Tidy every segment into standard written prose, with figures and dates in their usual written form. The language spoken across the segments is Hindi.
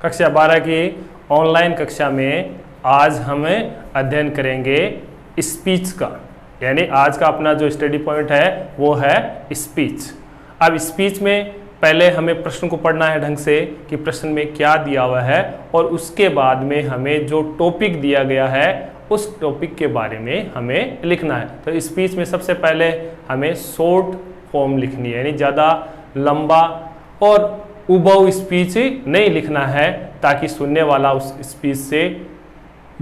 कक्षा 12 की ऑनलाइन कक्षा में आज हम अध्ययन करेंगे स्पीच का, यानी आज का अपना जो स्टडी पॉइंट है वो है स्पीच। अब स्पीच में पहले हमें प्रश्न को पढ़ना है ढंग से कि प्रश्न में क्या दिया हुआ है, और उसके बाद में हमें जो टॉपिक दिया गया है उस टॉपिक के बारे में हमें लिखना है। तो स्पीच में सबसे पहले हमें शॉर्ट फॉर्म लिखनी है, यानी ज़्यादा लंबा और उबाऊ स्पीच नहीं लिखना है ताकि सुनने वाला उस स्पीच से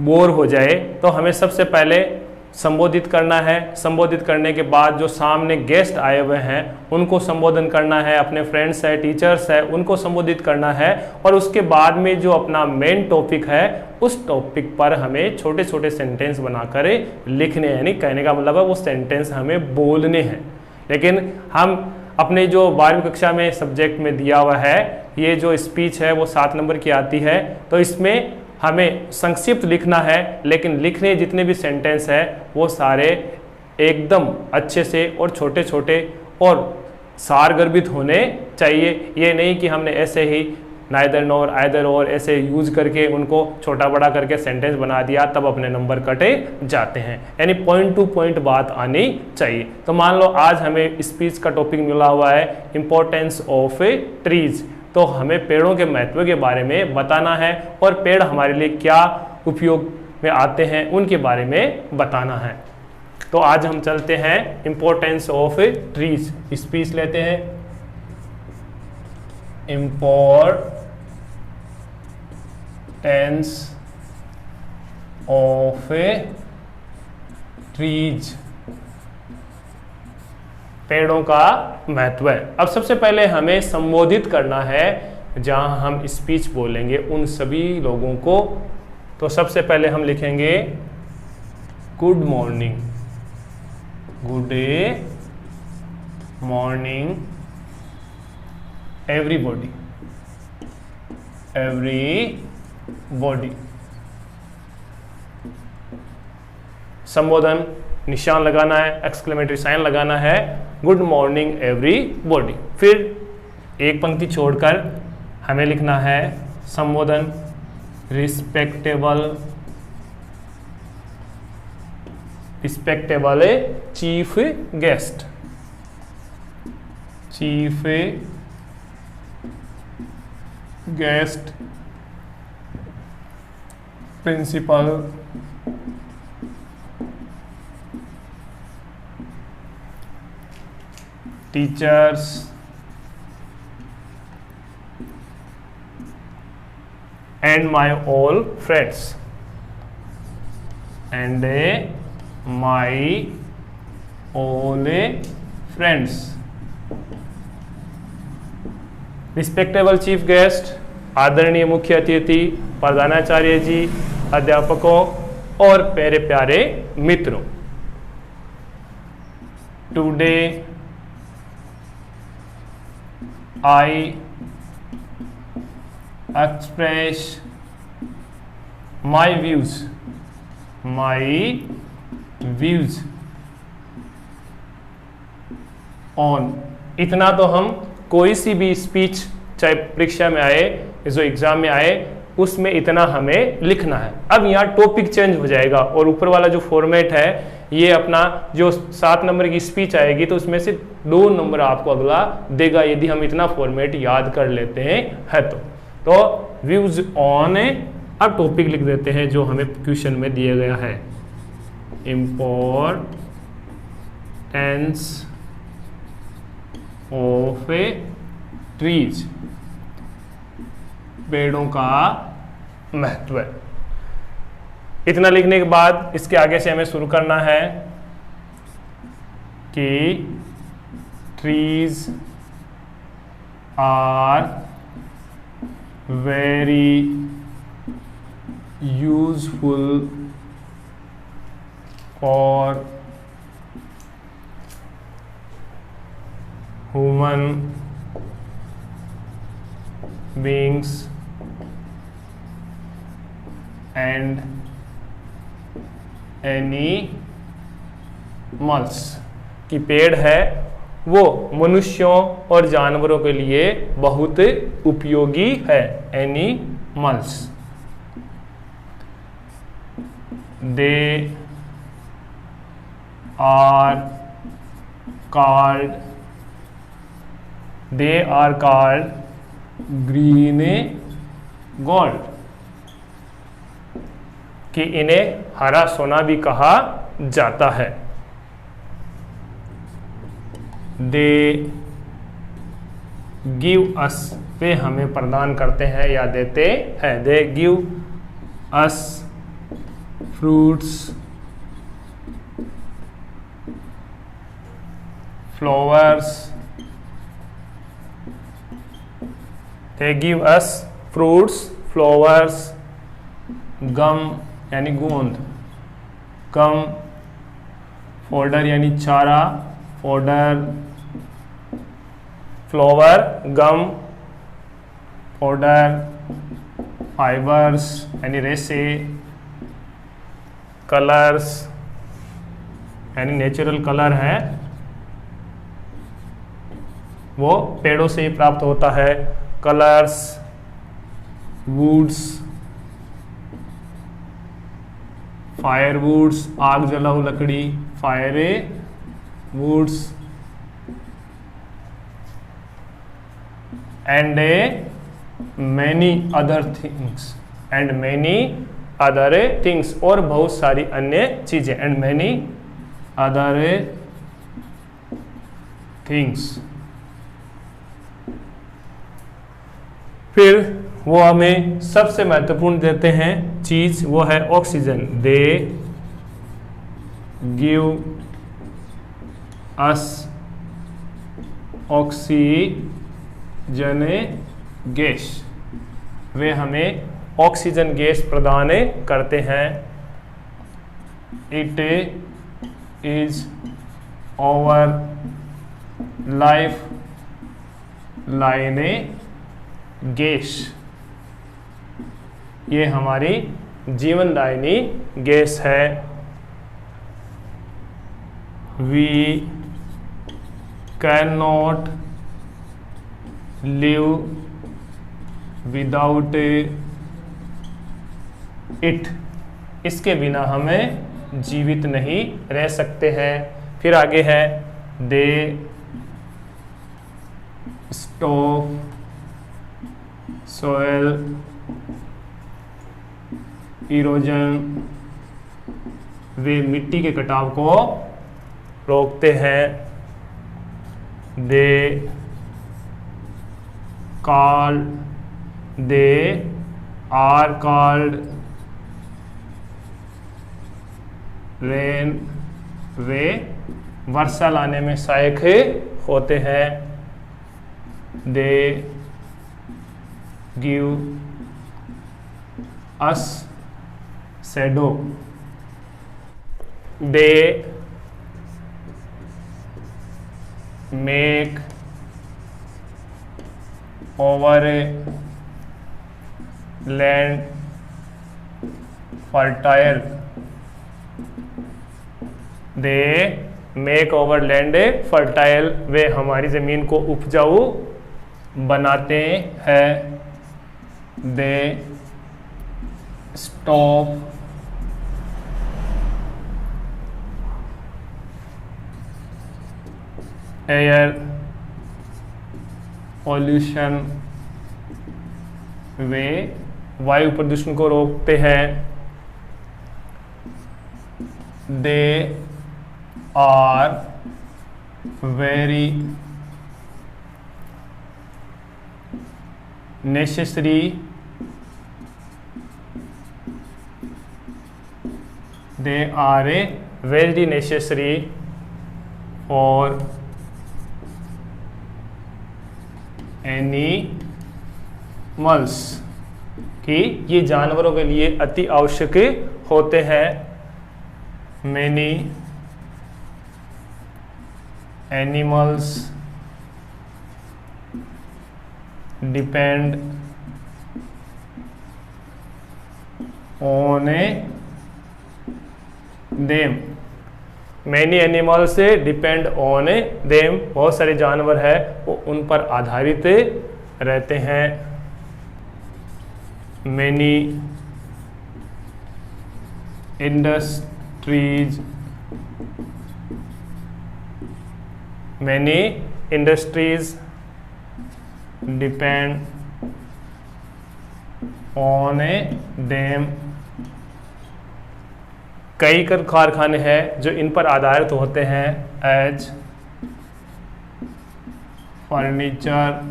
बोर हो जाए। तो हमें सबसे पहले संबोधित करना है। संबोधित करने के बाद जो सामने गेस्ट आए हुए हैं उनको संबोधन करना है, अपने फ्रेंड्स है, टीचर्स है, उनको संबोधित करना है, और उसके बाद में जो अपना मेन टॉपिक है उस टॉपिक पर हमें छोटे छोटे सेंटेंस बनाकर लिखने हैं। यानी कहने का मतलब है वो सेंटेंस हमें बोलने हैं। लेकिन हम अपने जो 12वीं कक्षा में सब्जेक्ट में दिया हुआ है, ये जो स्पीच है वो 7 नंबर की आती है, तो इसमें हमें संक्षिप्त लिखना है, लेकिन लिखने जितने भी सेंटेंस है वो सारे एकदम अच्छे से और छोटे छोटे और सारगर्भित होने चाहिए। ये नहीं कि हमने ऐसे ही नाइदर नॉर आइदर और ऐसे यूज करके उनको छोटा बड़ा करके सेंटेंस बना दिया तब अपने नंबर कटे जाते हैं। यानी पॉइंट टू पॉइंट बात आनी चाहिए। तो मान लो आज हमें स्पीच का टॉपिक मिला हुआ है इम्पोर्टेंस ऑफ ट्रीज, तो हमें पेड़ों के महत्व के बारे में बताना है और पेड़ हमारे लिए क्या उपयोग में आते हैं उनके बारे में बताना है। तो आज हम चलते हैं इम्पोर्टेंस ऑफ ट्रीज। स्पीच लेते हैं, इम्पोर्टेंस ऑफ ट्रीज, पेड़ों का महत्व है। अब सबसे पहले हमें संबोधित करना है जहां हम स्पीच बोलेंगे उन सभी लोगों को। तो सबसे पहले हम लिखेंगे good morning, good morning everybody, everybody. संबोधन निशान लगाना है, एक्सक्लेमेटरी साइन लगाना है, गुड मॉर्निंग एवरीबॉडी। फिर एक पंक्ति छोड़कर हमें लिखना है संबोधन respectable, respectable chief guest, chief guest, principal, teachers, and my all friends, and my all friends। Respectable chief guest, आदरणीय मुख्य अतिथि, प्रधानाचार्य जी, अध्यापकों और प्यारे प्यारे मित्रों। Today I express my views on। इतना तो हम कोई सी भी स्पीच चाहे परीक्षा में आए, जो एग्जाम में आए, उसमें इतना हमें लिखना है। अब यहाँ टॉपिक चेंज हो जाएगा और ऊपर वाला जो फॉर्मेट है ये अपना जो 7 नंबर की स्पीच आएगी तो उसमें से 2 नंबर आपको अगला देगा यदि हम इतना फॉर्मेट याद कर लेते हैं तो व्यूज ऑन। अब टॉपिक लिख देते हैं जो हमें क्वेश्चन में दिया गया है, इम्पोर्टेंस ऑफ ट्रीज, पेड़ों का महत्व। इतना लिखने के बाद इसके आगे से हमें शुरू करना है कि trees are very useful for human beings and animals, कि पेड़ है वो मनुष्यों और जानवरों के लिए बहुत उपयोगी है। Animals animals. They are called green gold, कि इन्हें हरा सोना भी कहा जाता है। They give us, वे हमें प्रदान करते हैं या देते हैं। They give us fruits, flowers. They give us fruits, flowers, gum यानी गोंद, गम, फोल्डर यानी चारा, फोल्डर, फ्लावर, गम, फोल्डर, फाइबर्स यानी रेसे, कलर्स यानी नेचुरल कलर है, वो पेड़ों से ही प्राप्त होता है, कलर्स, वुड्स, फायरवुड्स आग जलाऊ लकड़ी, fire woods, and many other things, और बहुत सारी अन्य चीजें, एंड मैनी अदर थिंग्स। फिर वो हमें सबसे महत्वपूर्ण देते हैं चीज, वो है oxygen. They give us oxygen gas, वे हमें ऑक्सीजन गैस प्रदान करते हैं। It is our life line gas, ये हमारी जीवनदायिनी गैस है। We can not live without it, इसके बिना हमें जीवित नहीं रह सकते हैं। फिर आगे है दे स्टॉप सोयल इरोजन, वे मिट्टी के कटाव को रोकते हैं। दे आर कॉल्ड रेन, वे वर्षा लाने में सहायक होते हैं। They give us shadow, they make our land fertile, they make our land fertile, वे हमारी ज़मीन को उपजाऊ बनाते हैं। दे स्टॉप एयर पॉल्यूशन, वे वायु प्रदूषण को रोकते हैं। They are very necessary, they are very necessary for animals, कि ये जानवरों के लिए अति आवश्यक होते हैं। Many animals depend on them, many animals से डिपेंड ऑन देम, बहुत सारे जानवर हैं वो उन पर आधारित रहते हैं। many industries depend on them। कई कारखाने हैं जो इन पर आधारित होते हैं। As furniture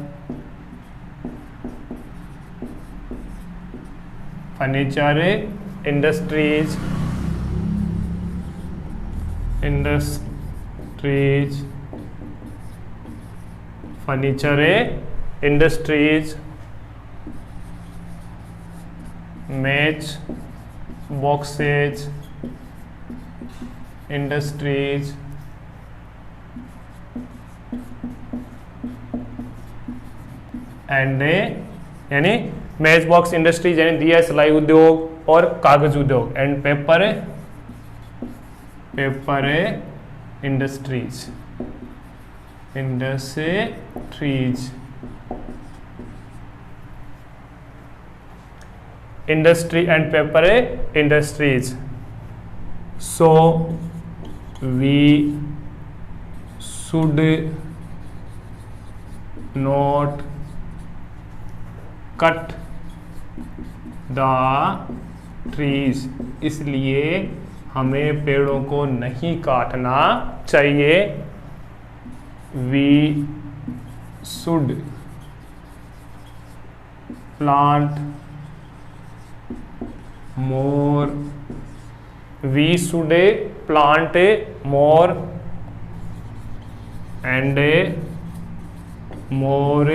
industries furniture industries, match boxes industries, and यानी मैच बॉक्स इंडस्ट्रीज यानी दिया सिलाई उद्योग और कागज उद्योग, and paper industries industry and paper industries. So we should not cut the trees, इसलिए हमें पेड़ों को नहीं काटना चाहिए। We should plant more and more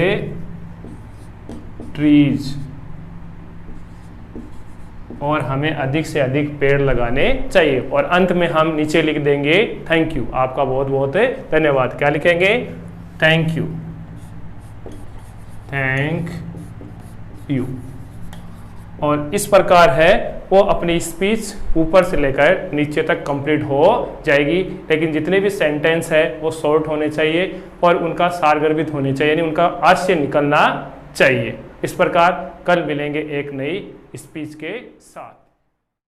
trees, और हमें अधिक से अधिक पेड़ लगाने चाहिए। और अंत में हम नीचे लिख देंगे थैंक यू, आपका बहुत बहुत धन्यवाद। क्या लिखेंगे? Thank you. और इस प्रकार है वो अपनी स्पीच ऊपर से लेकर नीचे तक कंप्लीट हो जाएगी। लेकिन जितने भी सेंटेंस है वो शॉर्ट होने चाहिए और उनका सारगर्भित होने चाहिए, यानी उनका आशय निकलना चाहिए। इस प्रकार कल मिलेंगे एक नई स्पीच के साथ।